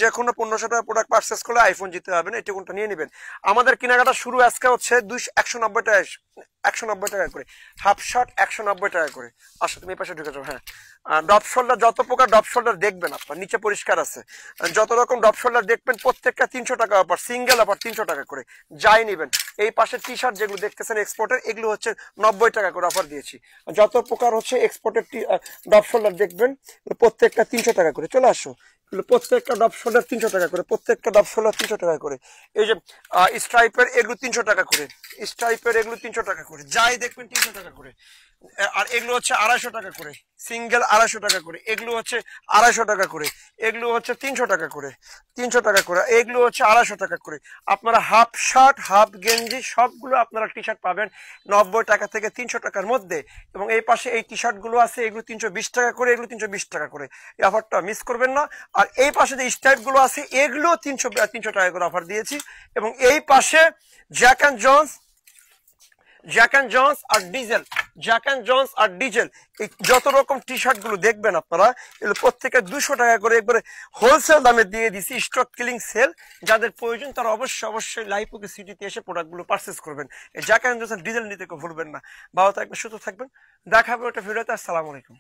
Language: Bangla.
যে কোনো 1500 টাকা প্রোডাক্ট পারচেস করলে আইফোন জিততে পারবেন, এই টিকুনটা নিয়ে নেবেন। আমাদের কেনাকাটা শুরু আজকে হচ্ছে 190 টাকা, 190 টাকা করে। হাফ শার্ট 190 টাকা করে। আচ্ছা তুমি এই পাশে ঢুকে যাও। হ্যাঁ, ডপ শোল্ডার, যত প্রকার ডপ শোল্ডার দেখবেন আপনার নিচে পরিষ্কার আছে, যত রকম ডপ শোল্ডার দেখবেন প্রত্যেকটা 300 টাকা অফার, সিঙ্গেল অফার 300 টাকা করে, যাই নেবেন। এই পাশে টি শার্ট যেগুলো দেখতেছেন এক্সপোর্টের, এগুলো হচ্ছে 90 টাকা করে অফার দিয়েছি। যত প্রকার হচ্ছে এক্সপোর্টের ডপ শোল্ডার দেখবেন প্রত্যেকটা 300 টাকা করে। চলে আসো, প্রত্যেকটা ডপ শোল্ডার 300 টাকা করে, প্রত্যেকটা ডপ শোল্ডার 300 টাকা করে। এই যে স্ট্রাইপের এগুলো 300 টাকা করে, স্ট্রাইপের এগুলো 300 টাকা করে, যাই দেখবেন 300 টাকা করে। আর এগুলো হচ্ছে 250 টাকা করে, সিঙ্গেল 250 টাকা করে, এগুলো হচ্ছে 250 টাকা করে, এগুলো হচ্ছে 300 টাকা করে, 300 টাকা করে, এগুলো হচ্ছে 250 টাকা করে। আপনারা হাফ শার্ট, হাফ গেঞ্জি সবগুলো আপনারা টি শার্ট পাবেন 90 টাকা থেকে 300 টাকার মধ্যে। এবং এই পাশে এই টি শার্ট গুলো আছে, এগুলো 320 টাকা করে, এগুলো 320 টাকা করে। এই অফারটা মিস করবেন না। আর এই পাশে যে স্ট্রাইপ গুলো আছে এগুলো 300 টাকা করে অফার দিয়েছি। এবং এই পাশে Jack and Jones, Jack and Jones আর ডিজেল, জ্যাক অ্যান্ড জন্স আর ডিজেল, এই যত রকম টি শার্ট গুলো দেখবেন আপনারা, এগুলো প্রত্যেকে 200 টাকা করে একবারে হোলসেল দামে দিয়ে দিছি, স্টক কিলিং সেল। যাদের প্রয়োজন তারা অবশ্যই লাইফওকে সিটিতে এসে প্রোডাক্টগুলো পারচেস করবেন। এই জ্যাক অ্যান্ড জন্স আর ডিজেল নিতে কেউ ভুলবেন না। ভালো থাকবেন, সুস্থ থাকবেন, দেখা হবে ওটা ভিডিওতে। আসসালামু আলাইকুম।